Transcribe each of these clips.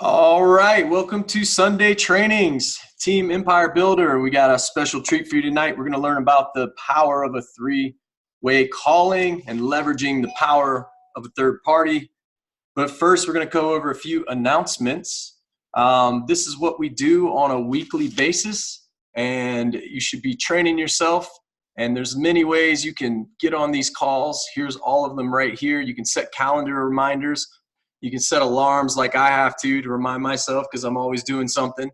All right, welcome to Sunday Trainings, Team Empire Builder. We got a special treat for you tonight. We're going to learn about the power of a three-way calling and leveraging the power of a third party. But first, we're going to go over a few announcements. This is what we do on a weekly basis, and you should be training yourself. And there's many ways you can get on these calls. Here's all of them right here. You can set calendar reminders. You can set alarms like I have to remind myself because I'm always doing something.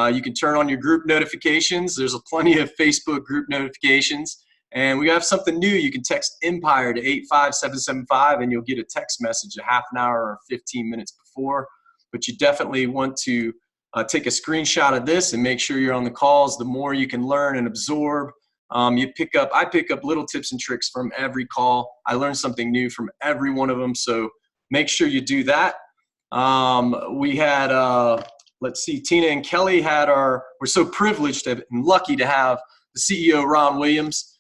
You can turn on your group notifications. There's plenty of Facebook group notifications. And we have something new. You can text Empire to 85775 and you'll get a text message a half an hour or 15 minutes before. But you definitely want to take a screenshot of this and make sure you're on the calls. The more you can learn and absorb, I pick up little tips and tricks from every call. I learn something new from every one of them. So make sure you do that. We had, let's see, Tina and Kelly we're so privileged and lucky to have the CEO, Ron Williams.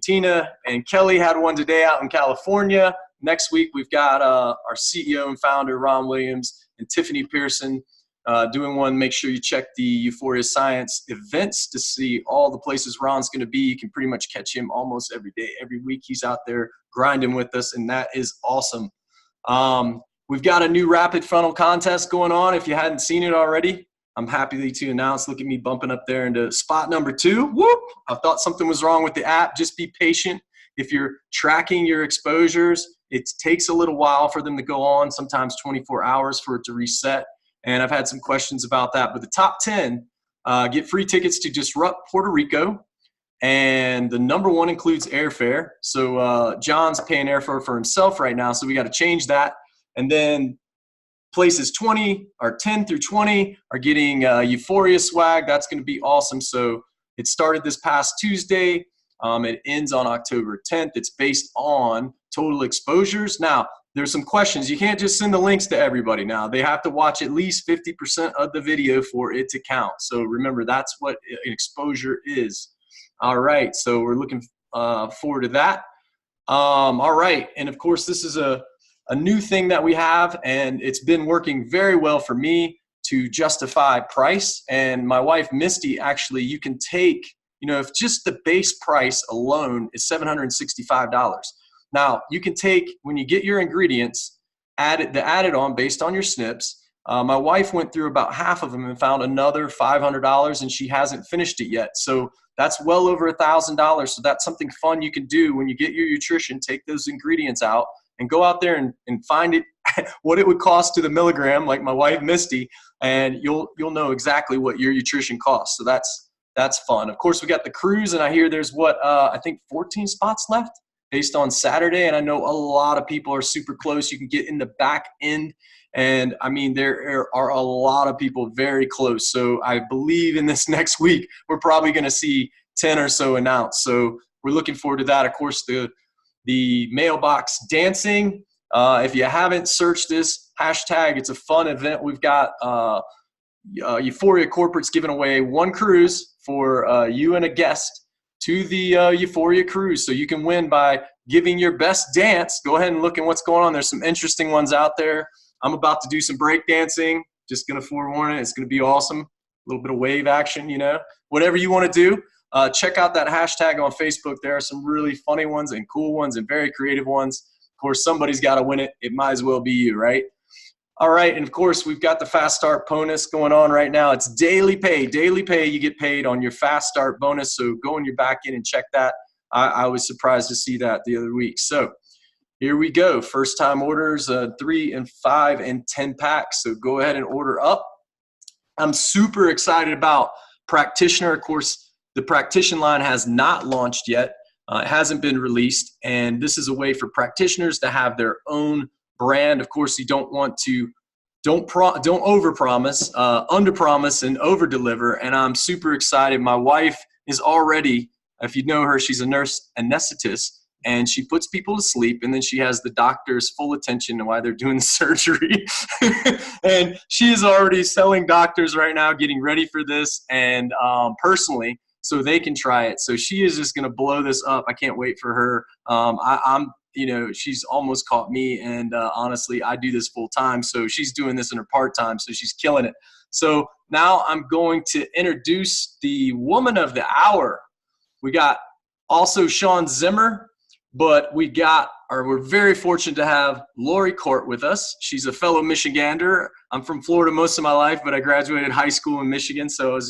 Tina and Kelly had one today out in California. Next week, we've got our CEO and founder, Ron Williams, and Tiffany Pearson doing one. Make sure you check the Euphoria Science events to see all the places Ron's going to be. You can pretty much catch him almost every day, every week. He's out there grinding with us, and that is awesome. We've got a new rapid funnel contest going on. If you hadn't seen it already, I'm happy to announce. Look at me bumping up there into spot number 2. Whoop! I thought something was wrong with the app. Just be patient. If you're tracking your exposures, it takes a little while for them to go on, sometimes 24 hours for it to reset. And I've had some questions about that. But the top 10 get free tickets to Disrupt Puerto Rico. And the number 1 includes airfare. So John's paying airfare for himself right now. So we got to change that. And then places 10 through 20 are getting Euphoria swag. That's going to be awesome. So it started this past Tuesday. It ends on October 10th. It's based on total exposures. Now, there's some questions. You can't just send the links to everybody now. They have to watch at least 50% of the video for it to count. So remember, that's what an exposure is. All right, so we're looking forward to that. All right, and of course, this is a new thing that we have, and it's been working very well for me to justify price. And my wife, Misty, actually, you can take, if just the base price alone is $765. Now, you can take, when you get your ingredients, added on based on your snips. My wife went through about half of them and found another $500, and she hasn't finished it yet. So that's well over $1,000. So that's something fun you can do when you get your nutrition. Take those ingredients out and go out there and find it, what it would cost to the milligram, like my wife, Misty, and you'll know exactly what your nutrition costs. So that's fun. Of course, we got the cruise, and I hear there's I think 14 spots left based on Saturday, and I know a lot of people are super close. You can get in the back end, and I mean, there are a lot of people very close. So I believe in this next week, we're probably going to see 10 or so announced. So we're looking forward to that. Of course, the Mailbox Dancing. If you haven't searched this hashtag, it's a fun event. We've got Euphoria Corporate's giving away 1 cruise for you and a guest to the Euphoria cruise. So you can win by giving your best dance. Go ahead and look at what's going on. There's some interesting ones out there. I'm about to do some break dancing. Just going to forewarn it. It's going to be awesome. A little bit of wave action, whatever you want to do. Check out that hashtag on Facebook. There are some really funny ones and cool ones and very creative ones. Of course, somebody's got to win it. It might as well be you, right? All right, and of course, we've got the Fast Start bonus going on right now. It's daily pay. Daily pay, you get paid on your Fast Start bonus, so go in your back end and check that. I was surprised to see that the other week. So here we go. First-time orders, 3 and 5 and 10 packs, so go ahead and order up. I'm super excited about Practitioner. Of course, the Practitioner line has not launched yet. It hasn't been released, and this is a way for practitioners to have their own brand. Of course, you don't want to don't overpromise, underpromise and overdeliver. And I'm super excited. My wife is already, if you know her, she's a nurse anesthetist, and she puts people to sleep, and then she has the doctor's full attention while they're doing the surgery. And she is already selling doctors right now, getting ready for this, and personally. so they can try it. So she is just going to blow this up. I can't wait for her. I'm you know, she's almost caught me, and honestly, I do this full time, so she's doing this in her part time, so she's killing it. So now I'm going to introduce the woman of the hour. We got also Shaun Zimmer, but we're very fortunate to have Laurie Kort with us. She's a fellow Michigander. I'm from Florida most of my life, but I graduated high school in Michigan, so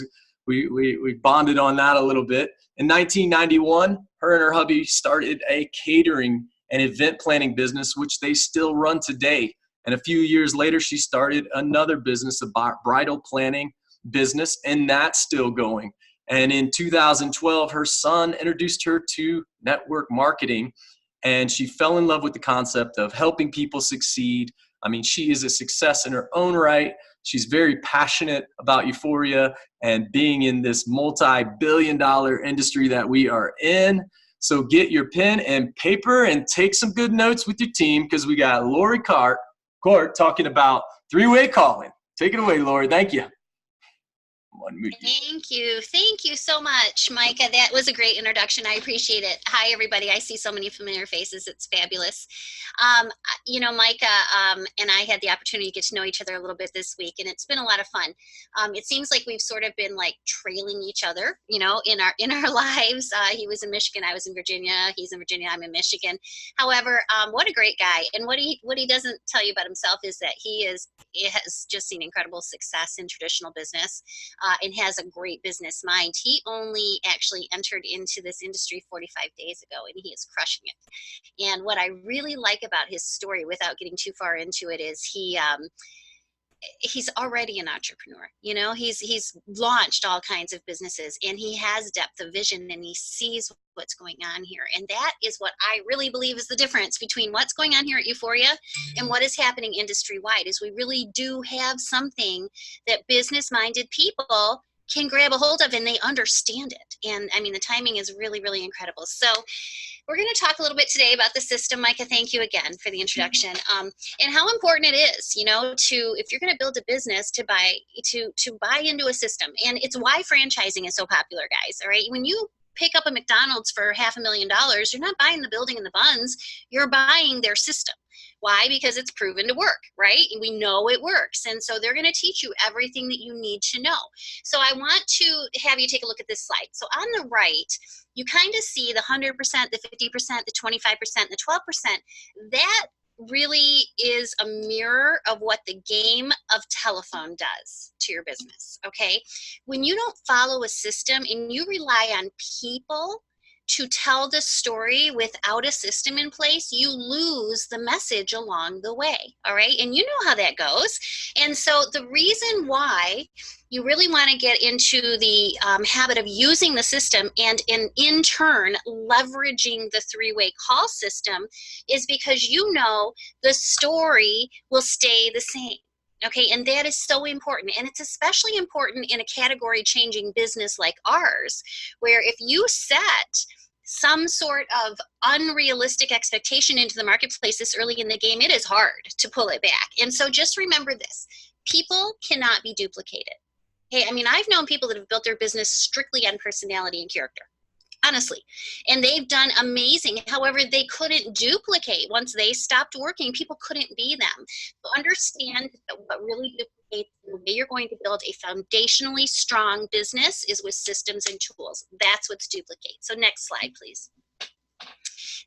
we bonded on that a little bit. In 1991, her and her hubby started a catering and event planning business, which they still run today. And a few years later, she started another business, a bridal planning business, and that's still going. And in 2012, her son introduced her to network marketing, and she fell in love with the concept of helping people succeed. I mean, she is a success in her own right. She's very passionate about Euphoria and being in this multi-billion-dollar industry that we are in. So get your pen and paper and take some good notes with your team, because we got Laurie Kort talking about three-way calling. Take it away, Laurie. Thank you. Thank you. Thank you so much, Micah. That was a great introduction. I appreciate it. Hi, everybody. I see so many familiar faces. It's fabulous. You know, Micah and I had the opportunity to get to know each other a little bit this week, and it's been a lot of fun. It seems like we've sort of been like trailing each other, you know, in our lives. He was in Michigan. I was in Virginia. He's in Virginia. I'm in Michigan. However, what a great guy. And what he doesn't tell you about himself is that he has just seen incredible success in traditional business. And has a great business mind. He only actually entered into this industry 45 days ago, and he is crushing it. And what I really like about his story, without getting too far into it, is he's already an entrepreneur. You know, he's launched all kinds of businesses, and he has depth of vision, and he sees what's going on here. And that is what I really believe is the difference between what's going on here at Euphoria and what is happening industry-wide, is we really do have something that business-minded people can grab a hold of, and they understand it. And I mean, the timing is really, really incredible. So we're going to talk a little bit today about the system. Micah, thank you again for the introduction, and how important it is, you know, if you're going to build a business, to buy into a system. And it's why franchising is so popular, guys. All right, when you pick up a McDonald's for $500,000, you're not buying the building and the buns, you're buying their system. Why? Because it's proven to work, right? We know it works. And so they're going to teach you everything that you need to know. So I want to have you take a look at this slide. So on the right, you kind of see the 100%, the 50%, the 25%, the 12%. That really is a mirror of what the game of telephone does to your business, okay? When you don't follow a system and you rely on people to tell the story without a system in place, you lose the message along the way, all right? And you know how that goes. And so the reason why you really want to get into the habit of using the system, and in turn leveraging the three-way call system, is because you know the story will stay the same. Okay, and that is so important. And it's especially important in a category changing business like ours, where if you set some sort of unrealistic expectation into the marketplace this early in the game, it is hard to pull it back. And so just remember this: people cannot be duplicated. Hey, I mean, I've known people that have built their business strictly on personality and character, honestly, and they've done amazing. However, they couldn't duplicate. Once they stopped working, people couldn't be them. So understand that what really duplicates the way you're going to build a foundationally strong business is with systems and tools. That's what's duplicate. So next slide, please.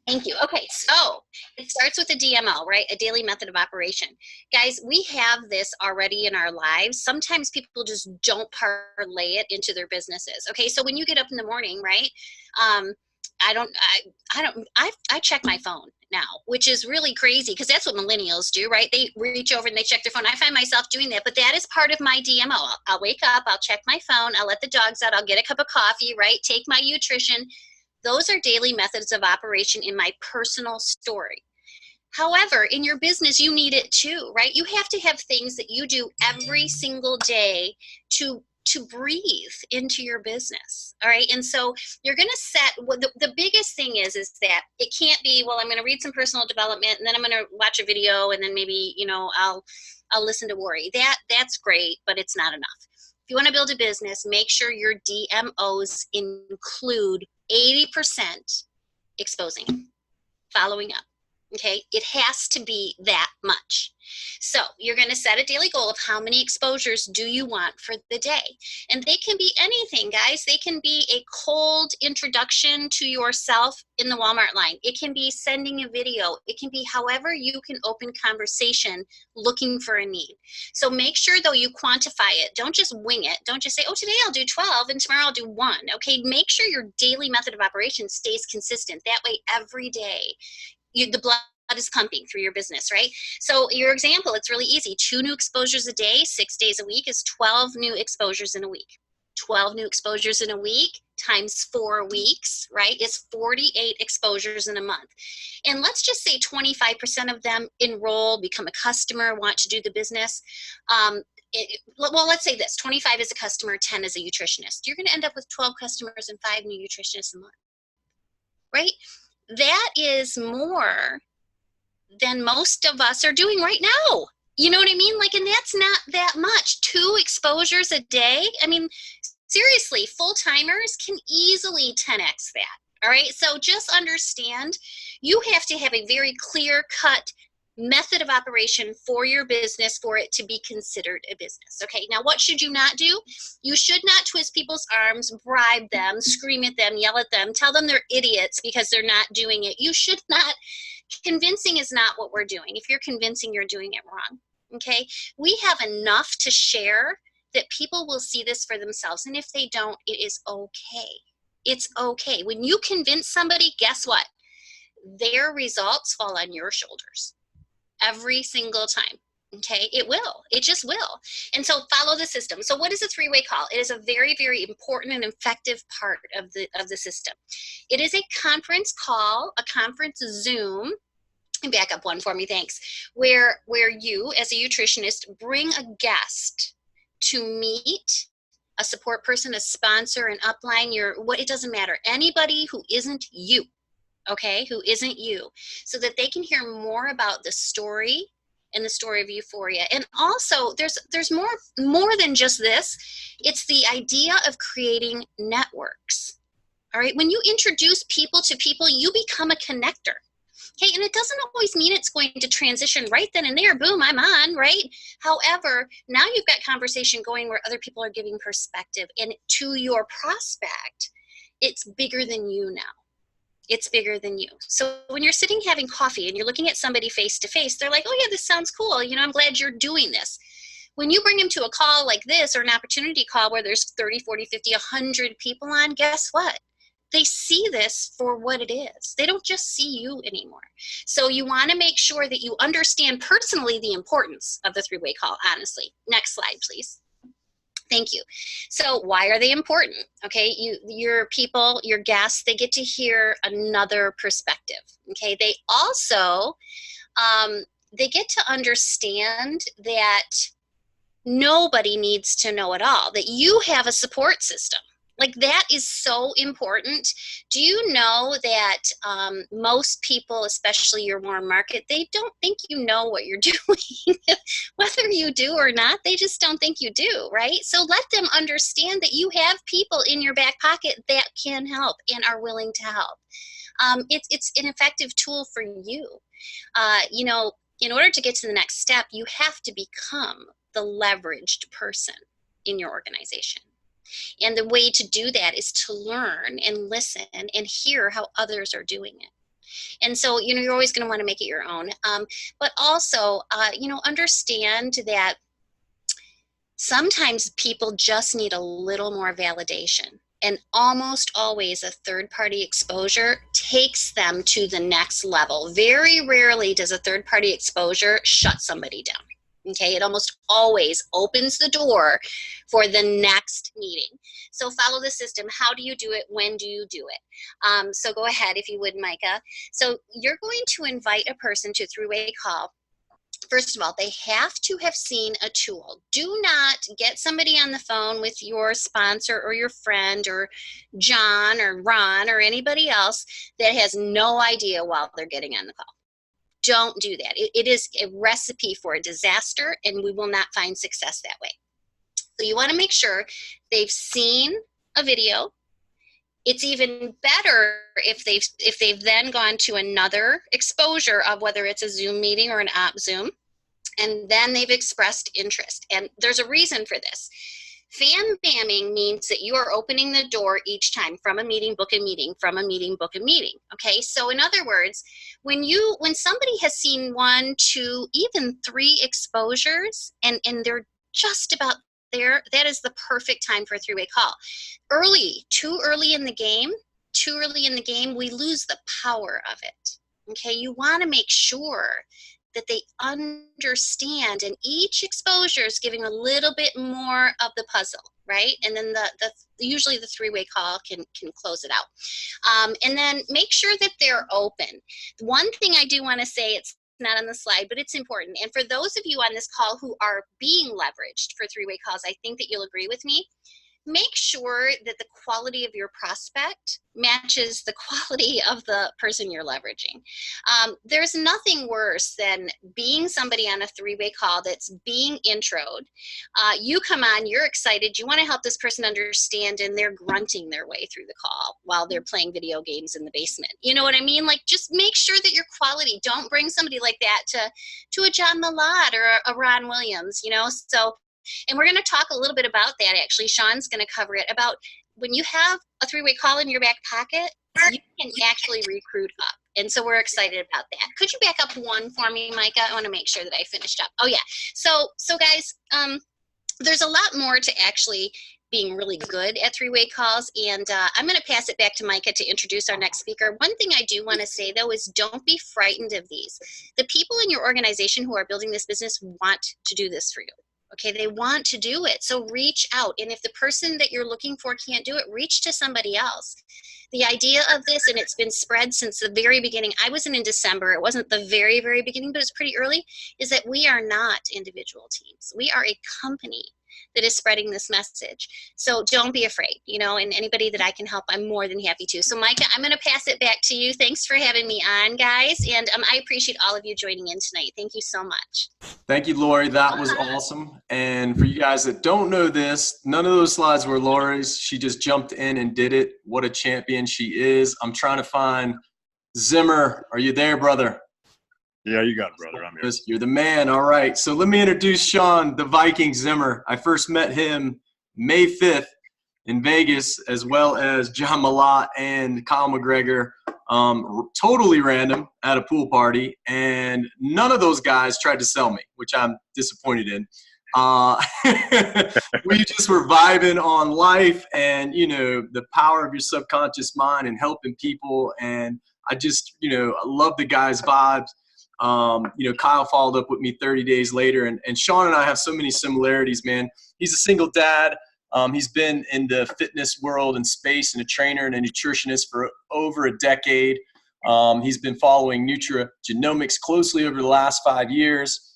Thank you. Okay, so it starts with a DMO, right? A daily method of operation. Guys, we have this already in our lives. Sometimes people just don't parlay it into their businesses. Okay, so when you get up in the morning, right? I check my phone now, which is really crazy because that's what millennials do, right? They reach over and they check their phone. I find myself doing that, but that is part of my DMO. I'll wake up, I'll check my phone, I'll let the dogs out, I'll get a cup of coffee, right? Take my nutrition. Those are daily methods of operation in my personal story. However, in your business, you need it too, right? You have to have things that you do every single day to breathe into your business, all right? And so you're going to set, the biggest thing is that it can't be, well, I'm going to read some personal development and then I'm going to watch a video and then maybe, you know, I'll listen to Laurie. That's great, but it's not enough. you want to build a business, make sure your DMOs include 80% exposing, following up. Okay, it has to be that much. So you're going to set a daily goal of how many exposures do you want for the day. And they can be anything, guys. They can be a cold introduction to yourself in the Walmart line. It can be sending a video. It can be however you can open conversation looking for a need. So make sure, though, you quantify it. Don't just wing it. Don't just say, oh, today I'll do 12 and tomorrow I'll do 1. Okay, make sure your daily method of operation stays consistent. That way, every day, the blood is pumping through your business, right? So your example, it's really easy. 2 new exposures a day, 6 days a week is 12 new exposures in a week. 12 new exposures in a week times 4 weeks, right, is 48 exposures in a month. And let's just say 25% of them enroll, become a customer, want to do the business. Well, let's say this, 25 is a customer, 10 is a nutritionist. You're going to end up with 12 customers and 5 new nutritionists a month, right? That is more than most of us are doing right now. You know what I mean? Like, and that's not that much. 2 exposures a day. I mean, seriously, full-timers can easily 10x that. All right. So just understand you have to have a very clear-cut method of operation for your business for it to be considered a business. Okay, now what should you not do? You should not twist people's arms, bribe them, scream at them, yell at them, tell them they're idiots because they're not doing it. You should not. Convincing is not what we're doing. If you're convincing, you're doing it wrong. Okay, we have enough to share that people will see this for themselves, and if they don't, it is okay. It's okay. When you convince somebody, guess what? Their results fall on your shoulders. Every single time. Okay, it will. It just will. And so follow the system. So what is a 3-way call? It is a very, very important and effective part of the system. It is a conference call, a conference Zoom. And back up one for me, thanks. Where you, as a nutritionist, bring a guest to meet a support person, a sponsor, an upline. It doesn't matter. Anybody who isn't you. Okay, who isn't you, so that they can hear more about the story and the story of Euphoria. And also, there's more than just this. It's the idea of creating networks. All right, when you introduce people to people, you become a connector. Okay, and it doesn't always mean it's going to transition right then and there. Boom, I'm on, right? However, now you've got conversation going where other people are giving perspective, and to your prospect, it's bigger than you now. It's bigger than you. So when you're sitting having coffee and you're looking at somebody face to face, they're like, oh yeah, this sounds cool. You know, I'm glad you're doing this. When you bring them to a call like this or an opportunity call where there's 30, 40, 50, 100 people on, guess what? They see this for what it is. They don't just see you anymore. So you want to make sure that you understand personally the importance of the 3-way call, honestly. Next slide, please. Thank you. So why are they important? Okay, your people, your guests, they get to hear another perspective. Okay, they also, they get to understand that nobody needs to know it all, that you have a support system. Like, that is so important. Do you know that most people, especially your warm market, they don't think you know what you're doing. Whether you do or not, they just don't think you do, right? So let them understand that you have people in your back pocket that can help and are willing to help. It's an effective tool for you. You know, in order to get to the next step, you have to become the leveraged person in your organization. And the way to do that is to learn and listen and hear how others are doing it. And so, you know, you're always going to want to make it your own. But also, you know, understand that sometimes people just need a little more validation. And almost always a third-party exposure takes them to the next level. Very rarely does a third-party exposure shut somebody down. Okay, it almost always opens the door for the next meeting. So follow the system. How do you do it? When do you do it? So go ahead, if you would, Micah. So you're going to invite a person to a 3-way call. First of all, they have to have seen a tool. Do not get somebody on the phone with your sponsor or your friend or John or Ron or anybody else that has no idea while they're getting on the call. Don't do that. It is a recipe for a disaster, and we will not find success that way. So you want to make sure they've seen a video. It's even better if they've then gone to another exposure of whether it's a Zoom meeting or an app Zoom, and then they've expressed interest. And there's a reason for this. Fan bamming means that you are opening the door each time from a meeting, book a meeting, from a meeting, book a meeting. Okay, so in other words, when somebody has seen 1, 2, even 3 exposures, and they're just about there, that is the perfect time for a 3-way call. Too early in the game, we lose the power of it. Okay, you want to make sure that they understand, and each exposure is giving a little bit more of the puzzle, right? And then usually the 3-way call can close it out. And then make sure that they're open. One thing I do want to say, it's not on the slide, but it's important. And for those of you on this call who are being leveraged for 3-way calls, I think that you'll agree with me. Make sure that the quality of your prospect matches the quality of the person you're leveraging. There's nothing worse than being somebody on a 3-way call that's being introed. You come on, you're excited, you want to help this person understand, and they're grunting their way through the call while they're playing video games in the basement. You know what I mean? Like, just make sure that your quality, don't bring somebody like that to a John Malott or a Ron Williams, So, and we're going to talk a little bit about that, actually. Sean's going to cover it, about when you have a 3-way call in your back pocket, you can actually recruit up. And so we're excited about that. Could you back up one for me, Micah? I want to make sure that I finished up. Oh, yeah. So guys, there's a lot more to actually being really good at 3-way calls. And I'm going to pass it back to Micah to introduce our next speaker. One thing I do want to say, though, is don't be frightened of these. The people in your organization who are building this business want to do this for you. Okay, they want to do it. So reach out. And if the person that you're looking for can't do it, reach to somebody else. The idea of this, and it's been spread since the very beginning. I wasn't in December. It wasn't the very, very beginning, but it's pretty early, is that we are not individual teams. We are a company that is spreading this message. So don't be afraid, and anybody that I can help, I'm more than happy to. So Micah, I'm going to pass it back to you. Thanks for having me on, guys. And I appreciate all of you joining in tonight. Thank you so much. Thank you, Laurie. That was awesome. And for you guys that don't know this, none of those slides were Laurie's. She just jumped in and did it. What a champion she is. I'm trying to find Zimmer. Are you there, brother? Yeah, you got it, brother. I'm here. You're the man. All right. So let me introduce Shaun, the Viking Zimmer. I first met him May 5th in Vegas, as well as John Malott and Kyle McGregor. Totally random at a pool party. And none of those guys tried to sell me, which I'm disappointed in. We just were vibing on life and, the power of your subconscious mind and helping people. And I just, I love the guy's vibes. Kyle followed up with me 30 days later, and Shaun and I have so many similarities, man. He's a single dad. He's been in the fitness world and space and a trainer and a nutritionist for over a decade. He's been following nutrigenomics closely over the last 5 years.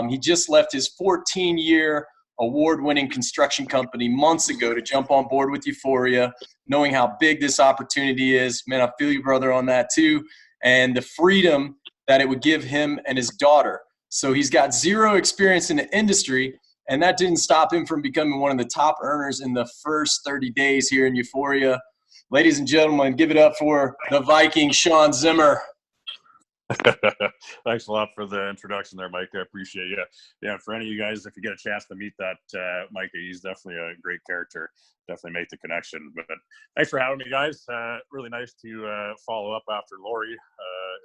He just left his 14-year award-winning construction company months ago to jump on board with Euphoria, knowing how big this opportunity is. Man, I feel you, brother, on that too. And the freedom that it would give him and his daughter. So he's got zero experience in the industry, and that didn't stop him from becoming one of the top earners in the first 30 days here in Euphoria. Ladies and gentlemen, give it up for the Viking, Shaun Zimmer. Thanks a lot for the introduction there, Mike. I appreciate you. Yeah, for any of you guys, if you get a chance to meet that Mike, he's definitely a great character. Definitely make the connection. But thanks for having me, guys. Really nice to follow up after Laurie.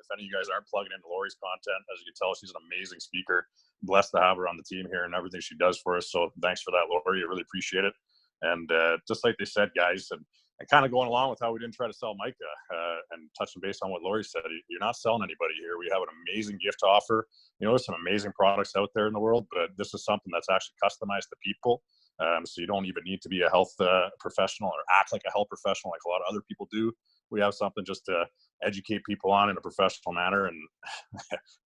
If any of you guys aren't plugging into Laurie's content, as you can tell, she's an amazing speaker. Blessed to have her on the team here and everything she does for us. So thanks for that, Laurie. I really appreciate it. And just like they said, guys, and kind of going along with how we didn't try to sell Micah and touching base on what Laurie said, you're not selling anybody here. We have an amazing gift to offer. There's some amazing products out there in the world, but this is something that's actually customized to people. So you don't even need to be a health professional or act like a health professional like a lot of other people do. We have something just to educate people on in a professional manner, and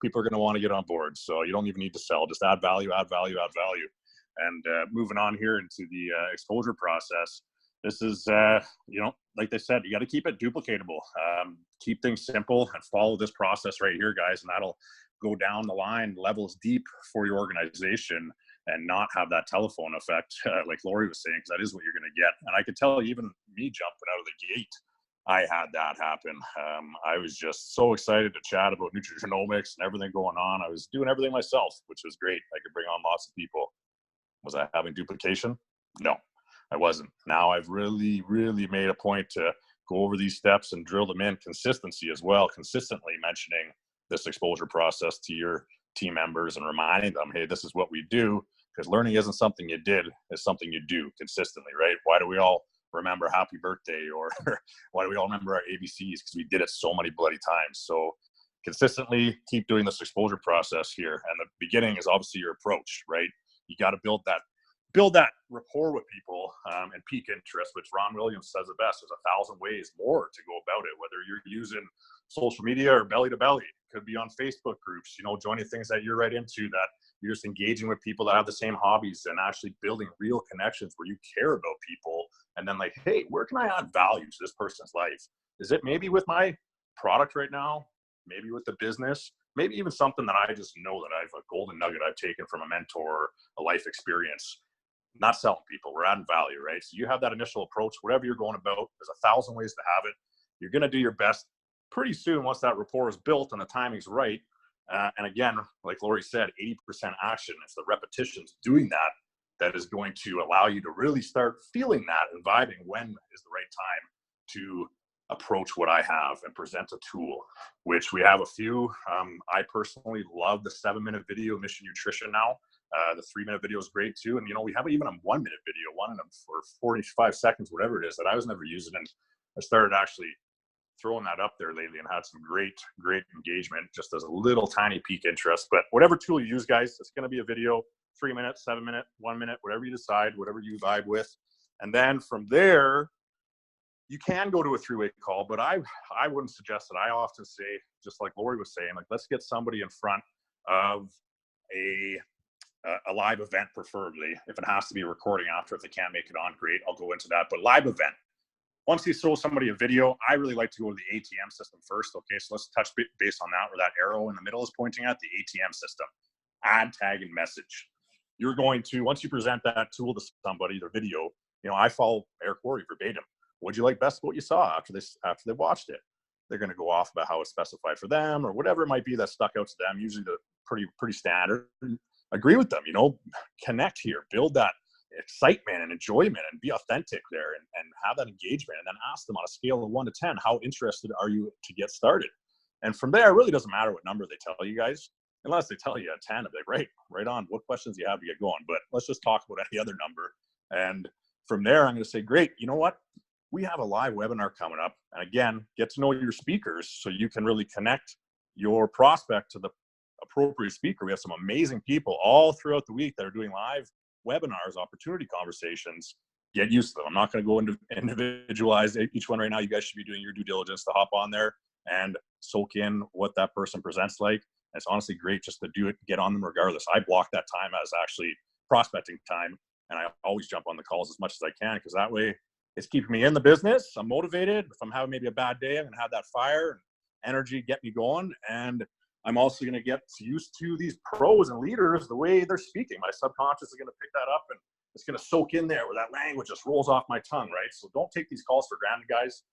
people are going to want to get on board. So you don't even need to sell. Just add value, add value, add value. And moving on here into the exposure process, this is, like they said, you got to keep it duplicatable. Keep things simple and follow this process right here, guys, and that'll go down the line levels deep for your organization. and not have that telephone effect, like Laurie was saying, because that is what you're going to get. And I could tell even me jumping out of the gate, I had that happen. I was just so excited to chat about nutrigenomics and everything going on. I was doing everything myself, which was great. I could bring on lots of people. Was I having duplication? No, I wasn't. Now I've really, really made a point to go over these steps and drill them in. Consistency as well, consistently mentioning this exposure process to your team members and reminding them, hey, this is what we do, because learning isn't something you did, it's something you do consistently, right? Why do we all remember happy birthday, or why do we all remember our ABCs? Because we did it so many bloody times. So consistently keep doing this exposure process here. And the beginning is obviously your approach, right? You got to build that rapport with people and pique interest, which Ron Williams says it best. There's 1,000 ways more to go about it, whether you're using social media or belly to belly. Could be on Facebook groups, joining things that you're right into, that you're just engaging with people that have the same hobbies and actually building real connections where you care about people. And then like, hey, where can I add value to this person's life? Is it maybe with my product right now? Maybe with the business? Maybe even something that I just know that I've a golden nugget I've taken from a mentor, a life experience. Not selling people, we're adding value, right? So you have that initial approach, whatever you're going about, there's 1,000 ways to have it. You're going to do your best pretty soon once that rapport is built and the timing's right. And again, like Laurie said, 80% action. It's the repetitions doing that is going to allow you to really start feeling that and vibing when is the right time to approach what I have and present a tool, which we have a few. I personally love the 7-minute video Mission Nutrition now. The 3-minute video is great too. And, we have even a 1-minute video, one of them for 45 seconds, whatever it is, that I was never using. And I started actually throwing that up there lately and had some great engagement, just as a little tiny peak interest. But whatever tool you use, guys, it's going to be a video, 3 minutes, 7 minute, 1 minute, whatever you decide, whatever you vibe with. And then from there, you can go to a 3-way call, but I wouldn't suggest it. I often say, just like Laurie was saying, like, let's get somebody in front of a live event, preferably. If it has to be a recording after, if they can't make it on, great, I'll go into that. But live event. Once you show somebody a video, I really like to go to the ATM system first. Okay, so let's touch base on that, where that arrow in the middle is pointing at the ATM system. Add, tag, and message. You're going to, once you present that tool to somebody, their video, I follow Eric Worre verbatim. What'd you like best about what you saw after they watched it? They're going to go off about how it's specified for them or whatever it might be that stuck out to them. Usually the pretty standard. Agree with them, connect here, build that excitement and enjoyment and be authentic there and have that engagement, and then ask them on a scale of 1 to 10, how interested are you to get started? And from there, it really doesn't matter what number they tell you guys, unless they tell you a 10, I'll be like, right on, what questions do you have to get going? But let's just talk about any other number. And from there, I'm going to say, great, you know what? We have a live webinar coming up. And again, get to know your speakers so you can really connect your prospect to the appropriate speaker. We have some amazing people all throughout the week that are doing live webinars, opportunity conversations. Get used to them. I'm not going to go into individualize each one right now. You guys should be doing your due diligence to hop on there and soak in what that person presents like. And it's honestly great just to do it, get on them regardless. I block that time as actually prospecting time, and I always jump on the calls as much as I can, because that way it's keeping me in the business. I'm motivated. If I'm having maybe a bad day, I'm going to have that fire and energy get me going. And I'm also going to get used to these pros and leaders, the way they're speaking. My subconscious is going to pick that up, and it's going to soak in there where that language just rolls off my tongue, right? So don't take these calls for granted, guys.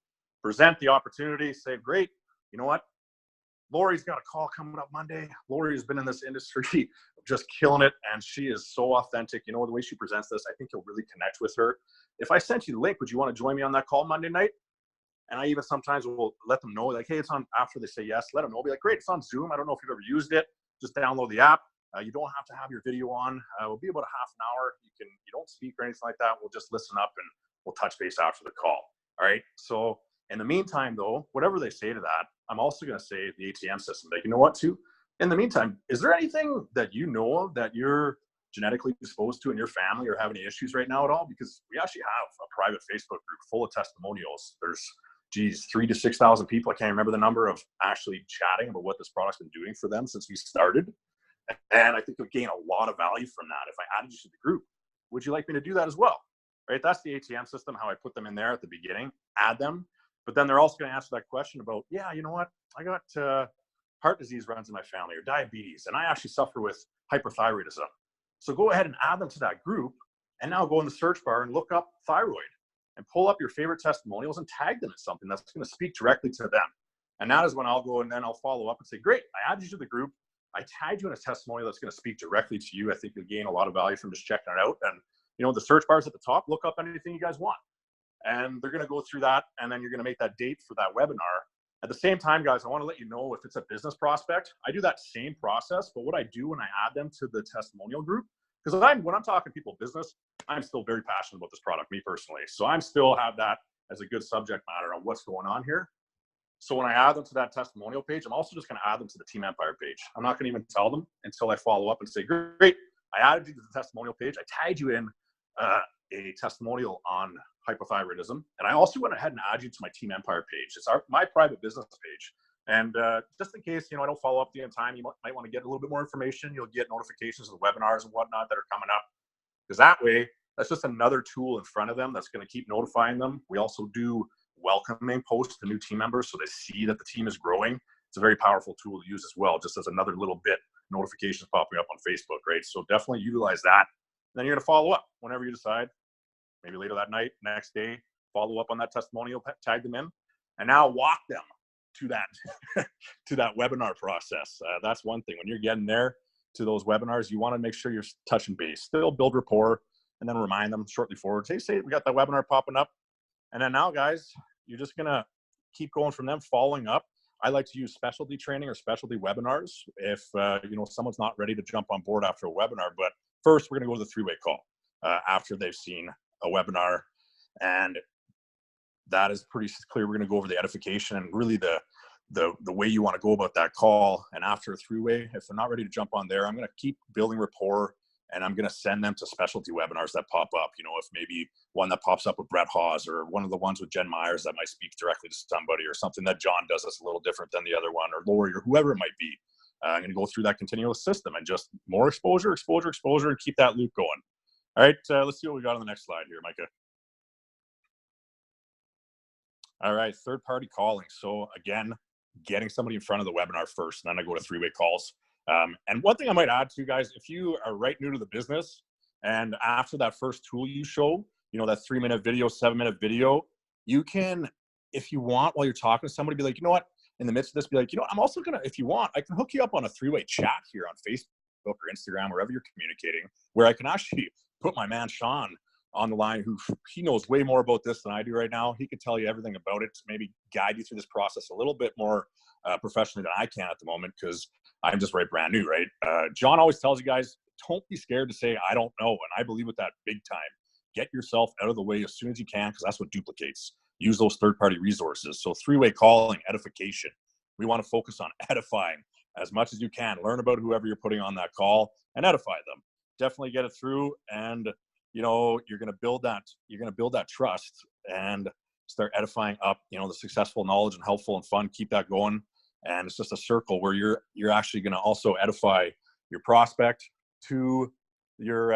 Present the opportunity. Say, great, you know what? Laurie's got a call coming up Monday. Laurie has been in this industry just killing it, and she is so authentic. The way she presents this, I think you'll really connect with her. If I sent you the link, would you want to join me on that call Monday night? And I even sometimes will let them know, like, hey, it's on, after they say yes, let them know. Be like, great, it's on Zoom. I don't know if you've ever used it. Just download the app. You don't have to have your video on. It'll be about a half an hour. You don't speak or anything like that. We'll just listen up and we'll touch base after the call. All right. So in the meantime, though, whatever they say to that, I'm also going to say the ATM system. Like, you know what, too? In the meantime, is there anything that you know of that you're genetically exposed to in your family or have any issues right now at all? Because we actually have a private Facebook group full of testimonials. There's 3,000 to 6,000 people. I can't remember the number, of actually chatting about what this product's been doing for them since we started. And I think you'll gain a lot of value from that. If I added you to the group, would you like me to do that as well? Right? That's the ATM system, how I put them in there at the beginning, add them. But then they're also going to answer that question about, yeah, you know what? I got heart disease runs in my family, or diabetes, and I actually suffer with hyperthyroidism. So go ahead and add them to that group, and now go in the search bar and look up thyroid and pull up your favorite testimonials and tag them in something that's going to speak directly to them. And that is when I'll go and then I'll follow up and say, great, I added you to the group. I tagged you in a testimonial that's going to speak directly to you. I think you'll gain a lot of value from just checking it out. And, you know, the search bar's at the top, look up anything you guys want. And they're going to go through that, and then you're going to make that date for that webinar. At the same time, guys, I want to let you know if it's a business prospect, I do that same process, but what I do when I add them to the testimonial group, because when I'm talking people business, I'm still very passionate about this product, me personally. So I'm still have that as a good subject matter on what's going on here. So when I add them to that testimonial page, I'm also just going to add them to the Team Empire page. I'm not going to even tell them until I follow up and say, great, I added you to the testimonial page. I tagged you in a testimonial on hypothyroidism. And I also went ahead and added you to my Team Empire page. It's my private business page. And just in case, you know, I don't follow up the end time, you might want to get a little bit more information. You'll get notifications of the webinars and whatnot that are coming up. Because that way, that's just another tool in front of them that's going to keep notifying them. We also do welcoming posts to new team members so they see that the team is growing. It's a very powerful tool to use as well, just as another little bit, notifications popping up on Facebook, right? So definitely utilize that. And then you're going to follow up whenever you decide, maybe later that night, next day, follow up on that testimonial, tag them in, and now walk them to that to that webinar process. That's one thing. When you're getting there to those webinars, you want to make sure you're touching base, still build rapport, and then remind them shortly forward. Say we got that webinar popping up, and then now, guys, you're just gonna keep going from them, following up. I like to use specialty training or specialty webinars if you know, someone's not ready to jump on board after a webinar. But first, we're gonna go to the three-way call after they've seen a webinar, and that is pretty clear. We're going to go over the edification and really the way you want to go about that call. And after a three-way, if they're not ready to jump on there, I'm going to keep building rapport, and I'm going to send them to specialty webinars that pop up. You know, if maybe one that pops up with Brett Hawes, or one of the ones with Jen Myers that might speak directly to somebody, or something that John does that's a little different than the other one, or Laurie, or whoever it might be. I'm going to go through that continuous system and just more exposure, and keep that loop going. All right, let's see what we got on the next slide here, Micah. All right, third-party calling. So again, getting somebody in front of the webinar first, and then I go to three-way calls. And one thing I might add to you guys, if you are right new to the business, and after that first tool you show, you know, that 3-minute video, 7-minute video, you can, if you want, while you're talking to somebody, be like, you know what, in the midst of this, be like, you know, I'm also going to, if you want, I can hook you up on a three-way chat here on Facebook or Instagram, wherever you're communicating, where I can actually put my man Shaun on the line, who he knows way more about this than I do right now. He can tell you everything about it to maybe guide you through this process a little bit more professionally than I can at the moment, because I'm just brand new, right? John always tells you guys, don't be scared to say, I don't know. And I believe with that big time. Get yourself out of the way as soon as you can, because that's what duplicates. Use those third-party resources. So three-way calling, edification. We want to focus on edifying as much as you can. Learn about whoever you're putting on that call and edify them. Definitely get it through, and you know, you're going to build that trust and start edifying up, you know, the successful knowledge and helpful and fun. Keep that going. And it's just a circle where you're actually going to also edify your prospect to your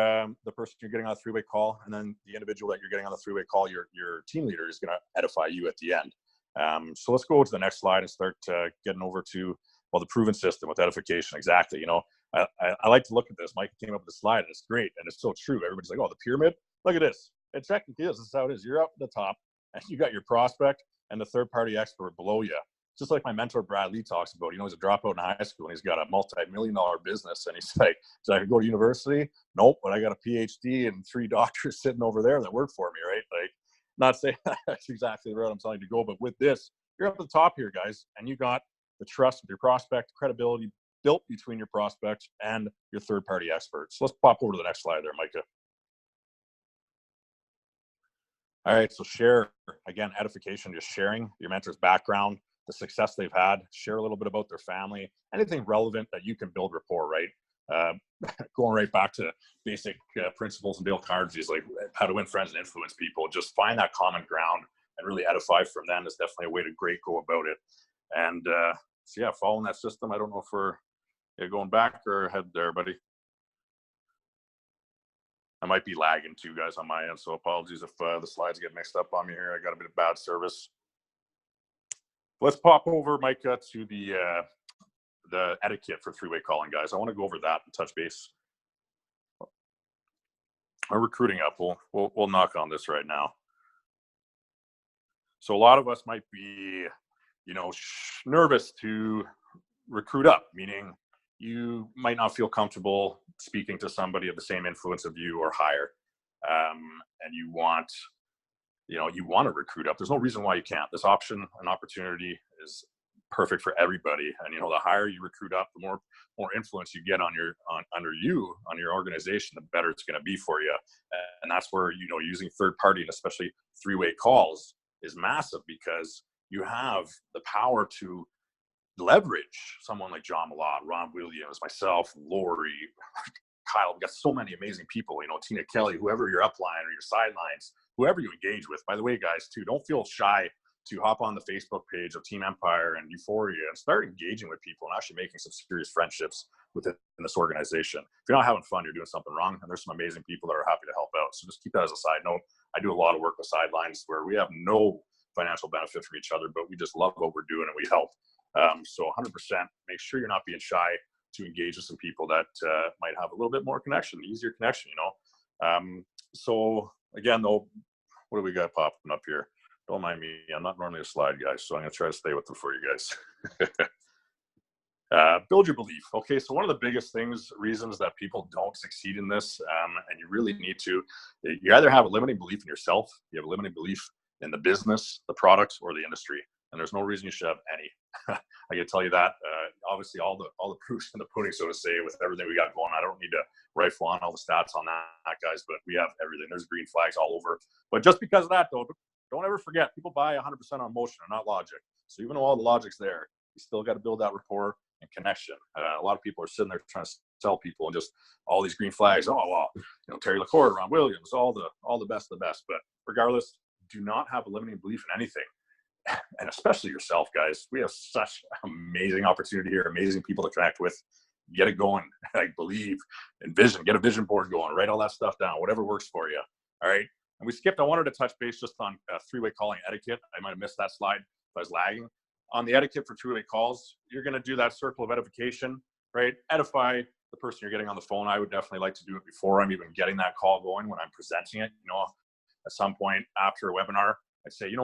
the person you're getting on a three-way call, and then the individual that you're getting on the three-way call, your team leader, is going to edify you at the end. So let's go to the next slide and start getting over to, well, the proven system with edification. Exactly. You know, I like to look at this. Mike came up with the slide, and it's great, and it's so true. Everybody's like, oh, the pyramid, look at this. It technically is. This is how it is. You're up at the top, and you got your prospect and the third-party expert below you. Just like my mentor, Brad Lee, talks about. You know, he's a dropout in high school, and he's got a multi-million-dollar business, and he's like, did I go to university? Nope, but I got a PhD and 3 doctors sitting over there that work for me, right? Like, not saying that's exactly the route I'm telling you to go, but with this, you're up at the top here, guys, and you got the trust with your prospect, credibility built between your prospect and your third-party experts. So let's pop over to the next slide there, Micah. All right, so share, again, edification, just sharing your mentor's background, the success they've had, share a little bit about their family, anything relevant that you can build rapport, right? Going right back to basic principles and Dale Carnegie's, like how to win friends and influence people. Just find that common ground and really edify from them is definitely a way to go about it. And so yeah, following that system. I don't know if we're going back or ahead there, buddy. I might be lagging too, guys, on my end, so apologies if the slides get mixed up on me here. I got a bit of bad service. Let's pop over, Micah, to the etiquette for three-way calling, guys. I want to go over that and touch base. We're recruiting up. We'll knock on this right now. So a lot of us might be, nervous to recruit up, meaning you might not feel comfortable speaking to somebody of the same influence of you or higher, and you want to recruit up. There's no reason why you can't. This option and opportunity is perfect for everybody. And the higher you recruit up, the more influence you get on your organization, the better it's going to be for you. And that's where using third party, and especially three-way calls, is massive, because you have the power to leverage someone like John Malott, Ron Williams, myself, Laurie, Kyle. We've got so many amazing people, Tina Kelly, whoever your upline or your sidelines, whoever you engage with. By the way, guys, too, don't feel shy to hop on the Facebook page of Team Empire and Euphoria and start engaging with people and actually making some serious friendships within this organization. If you're not having fun, you're doing something wrong, and there's some amazing people that are happy to help out. So just keep that as a side note. I do a lot of work with sidelines where we have no financial benefit from each other, but we just love what we're doing and we help. So 100%, make sure you're not being shy to engage with some people that might have a little bit more connection, easier connection, So again, though, what do we got popping up here? Don't mind me. I'm not normally a slide guy, so I'm going to try to stay with them for you guys. Build your belief. Okay, so one of the biggest reasons that people don't succeed in this, and you really need to, you either have a limiting belief in yourself, you have a limiting belief in the business, the product, or the industry. And there's no reason you should have any. I can tell you that. Obviously, all the proofs in the pudding, so to say, with everything we got going. I don't need to rifle on all the stats on that, guys, but we have everything. There's green flags all over. But just because of that, though, don't ever forget, people buy 100% on emotion and not logic. So even though all the logic's there, you still got to build that rapport and connection. A lot of people are sitting there trying to sell people and just all these green flags. Oh, well, Terry LaCour, Ron Williams, all the best of the best. But regardless, do not have a limiting belief in anything. And especially yourself, guys. We have such amazing opportunity here, amazing people to connect with. Get it going. Believe, envision, get a vision board going, write all that stuff down, whatever works for you. All right. And I wanted to touch base just on three-way calling etiquette. I might have missed that slide if I was lagging. On the etiquette for three-way calls, you're going to do that circle of edification, right? Edify the person you're getting on the phone. I would definitely like to do it before I'm even getting that call going, when I'm presenting it. At some point after a webinar, I'd say,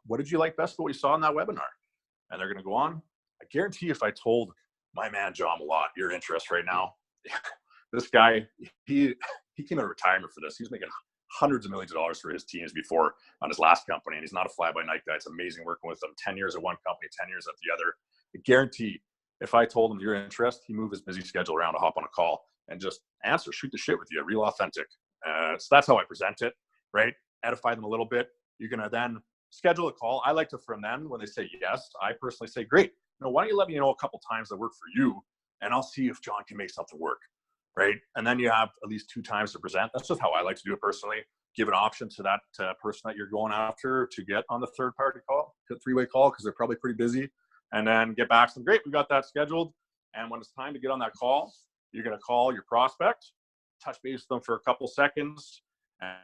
what did you like best about what you saw in that webinar? And they're going to go on. I guarantee if I told my man, John Malott, your interest right now, this guy, he came out of retirement for this. He was making hundreds of millions of dollars for his teams before on his last company. And he's not a fly-by-night guy. It's amazing working with him. 10 years at one company, 10 years at the other. I guarantee if I told him your interest, he moved his busy schedule around to hop on a call and just shoot the shit with you, real authentic. So that's how I present it, right? Edify them a little bit. You're going to then schedule a call. I like to, from them, when they say yes, I personally say, great. Why don't you let me know a couple times that work for you, and I'll see if John can make something work, right? And then you have at least 2 times to present. That's just how I like to do it personally. Give an option to that person that you're going after to get on the third-party call, the three-way call, because they're probably pretty busy, and then get back to them. Great, we got that scheduled. And when it's time to get on that call, you're going to call your prospect, touch base with them for a couple seconds,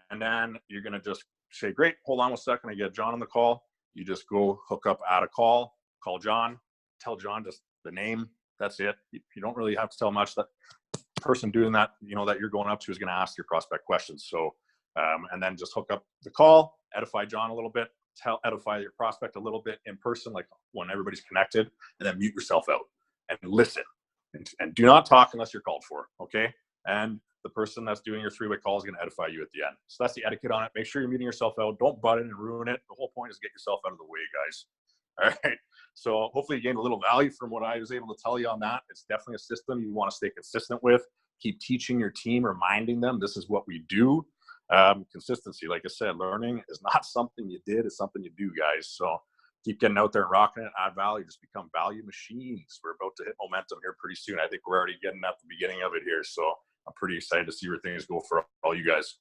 and then you're going to just say, great, hold on 1 second, I get John on the call. You just go hook up, add a call John, tell John just the name. That's it. You don't really have to tell much. That person doing that, that you're going up to is going to ask your prospect questions. So, and then just hook up the call, edify John a little bit, edify your prospect a little bit in person, like when everybody's connected, and then mute yourself out and listen. And do not talk unless you're called for, okay? And the person that's doing your three-way call is going to edify you at the end. So that's the etiquette on it. Make sure you're muting yourself out. Don't butt in and ruin it. The whole point is get yourself out of the way, guys. All right. So hopefully you gained a little value from what I was able to tell you on that. It's definitely a system you want to stay consistent with. Keep teaching your team, reminding them this is what we do. Consistency, like I said, learning is not something you did. It's something you do, guys. So keep getting out there and rocking it, add value, just become value machines. We're about to hit momentum here pretty soon. I think we're already getting at the beginning of it here. So I'm pretty excited to see where things go for all you guys.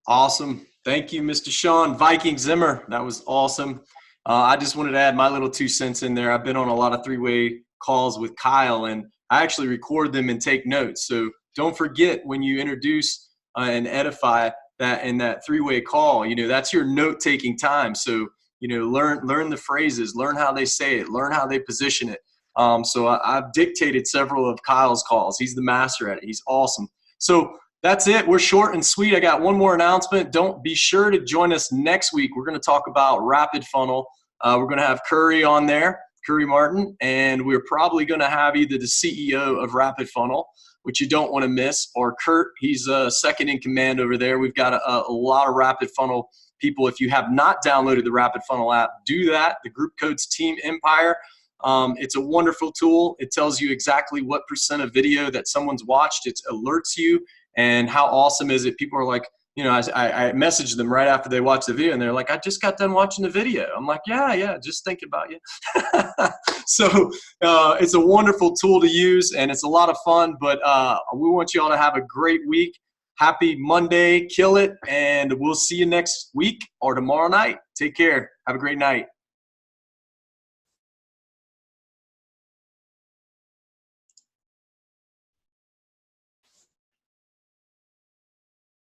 Awesome. Thank you, Mr. Shaun. Viking Zimmer, that was awesome. I just wanted to add my little 2 cents in there. I've been on a lot of three-way calls with Kyle, and I actually record them and take notes. So don't forget when you introduce and edify that in that three-way call, that's your note-taking time. So, learn the phrases, learn how they say it, learn how they position it. So I've dictated several of Kyle's calls. He's the master at it. He's awesome. So That's it. We're short and sweet. I got one more announcement. Don't be sure to join us next week. We're going to talk about Rapid Funnel. We're going to have Curry on there, Curry Martin, and we're probably going to have either the CEO of Rapid Funnel, which you don't want to miss, or Kurt. He's second in command over there. We've got a lot of Rapid Funnel people. If you have not downloaded the Rapid Funnel app, do that. The group code's Team Empire. It's a wonderful tool. It tells you exactly what % of video that someone's watched. It alerts you. And how awesome is it? People are like, you know, I messaged them right after they watched the video, and they're like, I just got done watching the video. I'm like, yeah, just thinking about you. So it's a wonderful tool to use, and it's a lot of fun. But we want you all to have a great week. Happy Monday. Kill it. And we'll see you next week or tomorrow night. Take care. Have a great night.